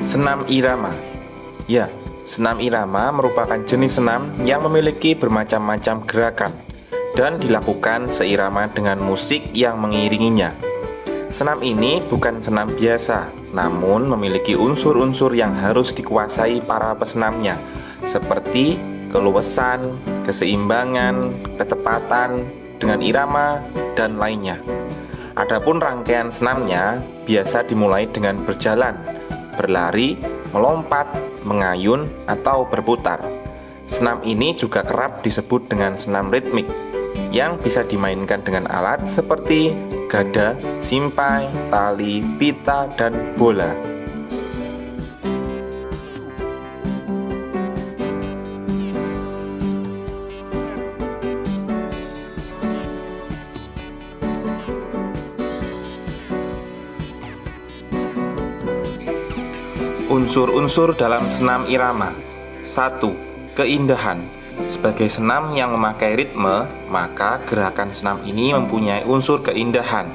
Senam irama. Ya, senam irama merupakan jenis senam yang memiliki bermacam-macam gerakan dan dilakukan seirama dengan musik yang mengiringinya. Senam ini bukan senam biasa, namun memiliki unsur-unsur yang harus dikuasai para pesenamnya, seperti keluasan, keseimbangan, ketepatan dengan irama, dan lainnya. Adapun rangkaian senamnya biasa dimulai dengan berjalan, berlari, melompat, mengayun, atau berputar. Senam ini juga kerap disebut dengan senam ritmik, yang bisa dimainkan dengan alat seperti gada, simpai, tali, pita, dan bola. Unsur-unsur dalam senam irama. 1. Keindahan. Sebagai senam yang memakai ritme, maka gerakan senam ini mempunyai unsur keindahan,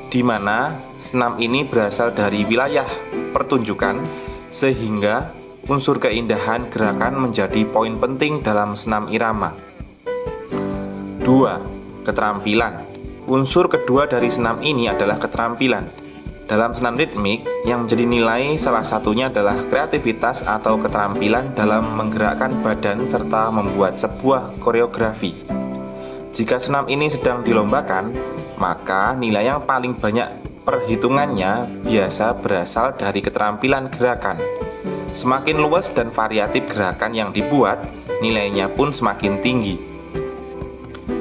di mana senam ini berasal dari wilayah pertunjukan, sehingga unsur keindahan gerakan menjadi poin penting dalam senam irama. 2. Keterampilan. Unsur kedua dari senam ini adalah keterampilan. Dalam senam ritmik, yang menjadi nilai salah satunya adalah kreativitas atau keterampilan dalam menggerakkan badan serta membuat sebuah koreografi. Jika senam ini sedang dilombakan, maka nilai yang paling banyak perhitungannya biasa berasal dari keterampilan gerakan. Semakin luas dan variatif gerakan yang dibuat, nilainya pun semakin tinggi.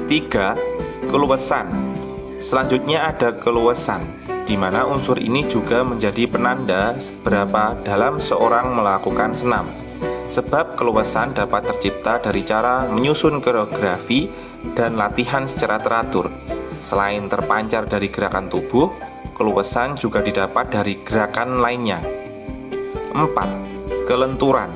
3. Keluasan. Selanjutnya ada keluasan, di mana unsur ini juga menjadi penanda seberapa dalam seorang melakukan senam. Sebab keluasan dapat tercipta dari cara menyusun koreografi dan latihan secara teratur. Selain terpancar dari gerakan tubuh, keluasan juga didapat dari gerakan lainnya. 4. Kelenturan.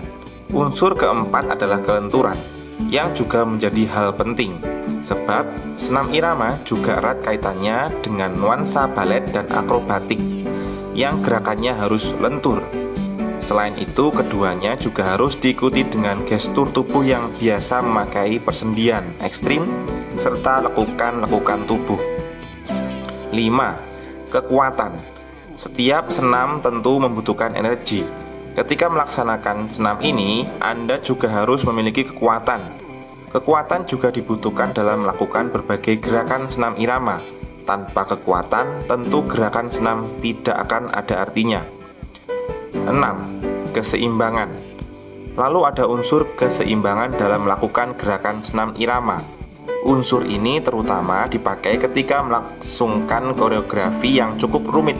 Unsur keempat adalah kelenturan, yang juga menjadi hal penting. Sebab senam irama juga erat kaitannya dengan nuansa balet dan akrobatik, yang gerakannya harus lentur. Selain itu, keduanya juga harus diikuti dengan gestur tubuh yang biasa memakai persendian ekstrim serta lekukan-lekukan tubuh. 5. Kekuatan. Setiap senam tentu membutuhkan energi. Ketika melaksanakan senam ini, Anda juga harus memiliki kekuatan. Kekuatan juga dibutuhkan dalam melakukan berbagai gerakan senam irama. Tanpa kekuatan, tentu gerakan senam tidak akan ada artinya. 6. Keseimbangan. Lalu ada unsur keseimbangan dalam melakukan gerakan senam irama. Unsur ini terutama dipakai ketika melangsungkan koreografi yang cukup rumit.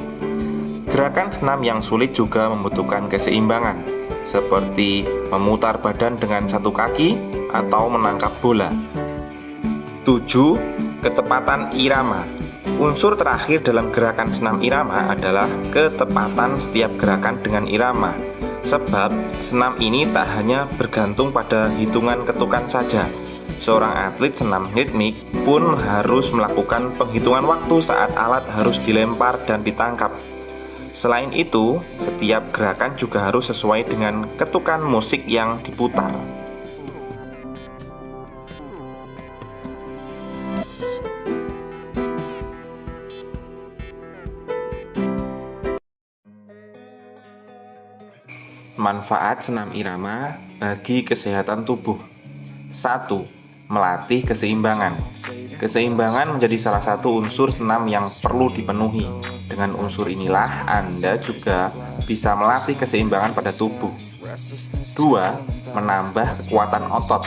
Gerakan senam yang sulit juga membutuhkan keseimbangan, seperti memutar badan dengan satu kaki atau menangkap bola. 7. Ketepatan irama. Unsur terakhir dalam gerakan senam irama adalah ketepatan setiap gerakan dengan irama. Sebab senam ini tak hanya bergantung pada hitungan ketukan saja. Seorang atlet senam ritmik pun harus melakukan penghitungan waktu saat alat harus dilempar dan ditangkap. Selain itu, setiap gerakan juga harus sesuai dengan ketukan musik yang diputar. Manfaat senam irama bagi kesehatan tubuh. 1. Melatih keseimbangan. Keseimbangan menjadi salah satu unsur senam yang perlu dipenuhi. Dengan unsur inilah Anda juga bisa melatih keseimbangan pada tubuh. 2. Menambah kekuatan otot.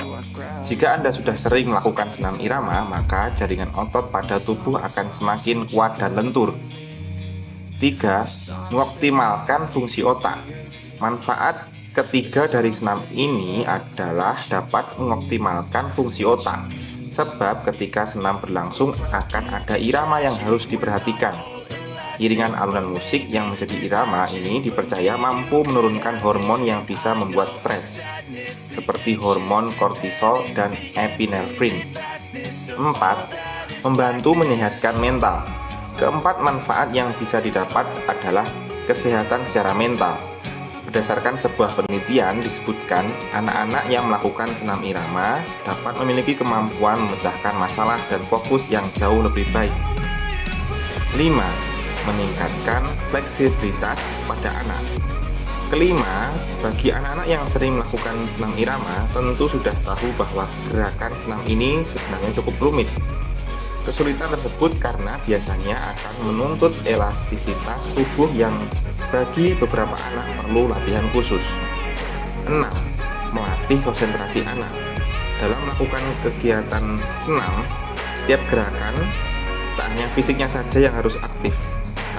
Jika Anda sudah sering melakukan senam irama, maka jaringan otot pada tubuh akan semakin kuat dan lentur. 3. Mengoptimalkan fungsi otak. Manfaat ketiga dari senam ini adalah dapat mengoptimalkan fungsi otak. Sebab ketika senam berlangsung akan ada irama yang harus diperhatikan. Iringan alunan musik yang menjadi irama ini dipercaya mampu menurunkan hormon yang bisa membuat stres, seperti hormon kortisol dan epinefrin. 4. Membantu menyehatkan mental. Keempat manfaat yang bisa didapat adalah kesehatan secara mental. Berdasarkan sebuah penelitian disebutkan anak-anak yang melakukan senam irama dapat memiliki kemampuan memecahkan masalah dan fokus yang jauh lebih baik. 5. Meningkatkan fleksibilitas pada anak. Kelima, bagi anak-anak yang sering melakukan senam irama tentu sudah tahu bahwa gerakan senam ini sebenarnya cukup rumit. Kesulitan tersebut karena biasanya akan menuntut elastisitas tubuh yang bagi beberapa anak perlu latihan khusus. 6. Melatih konsentrasi anak. Dalam melakukan kegiatan senam, setiap gerakan tak hanya fisiknya saja yang harus aktif,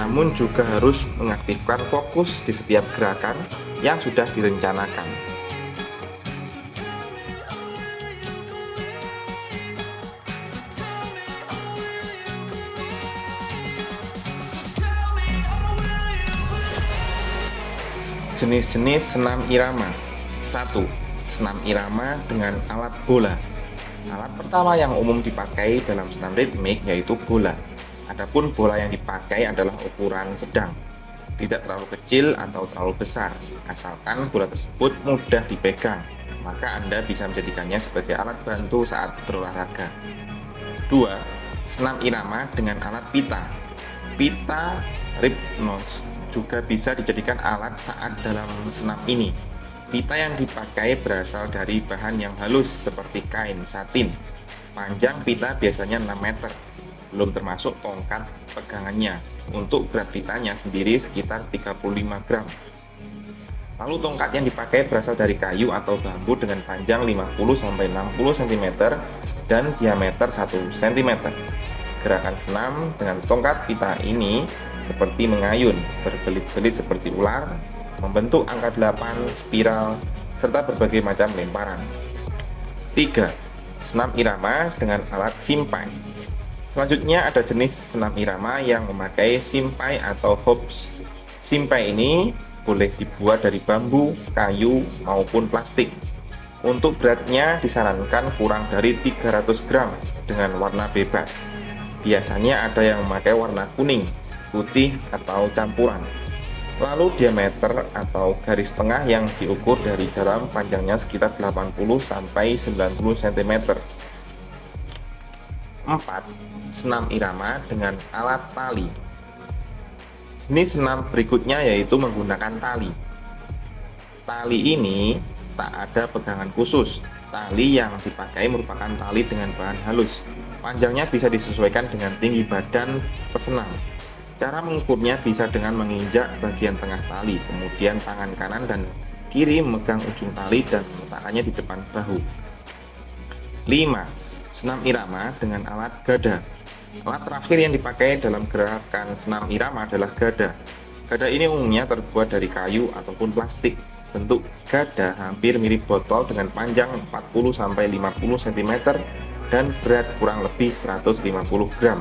namun juga harus mengaktifkan fokus di setiap gerakan yang sudah direncanakan. Jenis-jenis senam irama. 1. Senam irama dengan alat bola. Alat pertama yang umum dipakai dalam senam ritmik yaitu bola. Adapun bola yang dipakai adalah ukuran sedang, tidak terlalu kecil atau terlalu besar. Asalkan bola tersebut mudah dipegang, maka Anda bisa menjadikannya sebagai alat bantu saat berolahraga. 2. Senam irama dengan alat pita. Pita ripnos juga bisa dijadikan alat saat dalam senam ini. Pita yang dipakai berasal dari bahan yang halus seperti kain satin. Panjang pita biasanya 6 meter, belum termasuk tongkat pegangannya. Untuk berat pitanya sendiri sekitar 35 gram. Lalu tongkat yang dipakai berasal dari kayu atau bambu dengan panjang 50-60 cm dan diameter 1 cm. Gerakan senam dengan tongkat pita ini seperti mengayun, berbelit-belit seperti ular, membentuk angka 8, spiral, serta berbagai macam lemparan. 3. Senam irama dengan alat simpai. Selanjutnya ada jenis senam irama yang memakai simpai atau hoops. Simpai ini boleh dibuat dari bambu, kayu, maupun plastik. Untuk beratnya disarankan kurang dari 300 gram dengan warna bebas. Biasanya ada yang memakai warna kuning, putih, atau campuran. Lalu diameter atau garis tengah yang diukur dari dalam panjangnya sekitar 80-90 cm. 4. Senam irama dengan alat tali. Jenis senam berikutnya yaitu menggunakan tali. Tali ini tak ada pegangan khusus. Tali yang dipakai merupakan tali dengan bahan halus. Panjangnya bisa disesuaikan dengan tinggi badan pesenam. Cara mengukurnya bisa dengan menginjak bagian tengah tali, kemudian tangan kanan dan kiri memegang ujung tali dan meletakkannya di depan bahu. 5. Senam irama dengan alat gada. Alat terakhir yang dipakai dalam gerakan senam irama adalah gada. Gada ini umumnya terbuat dari kayu ataupun plastik. Bentuk gada hampir mirip botol dengan panjang 40-50 cm dan berat kurang lebih 150 gram.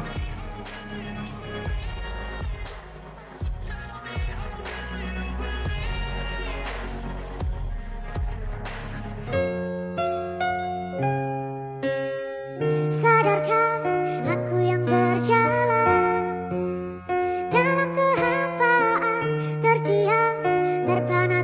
Sadarkah aku yang berjalan dalam kehampaan, terdiam, terpana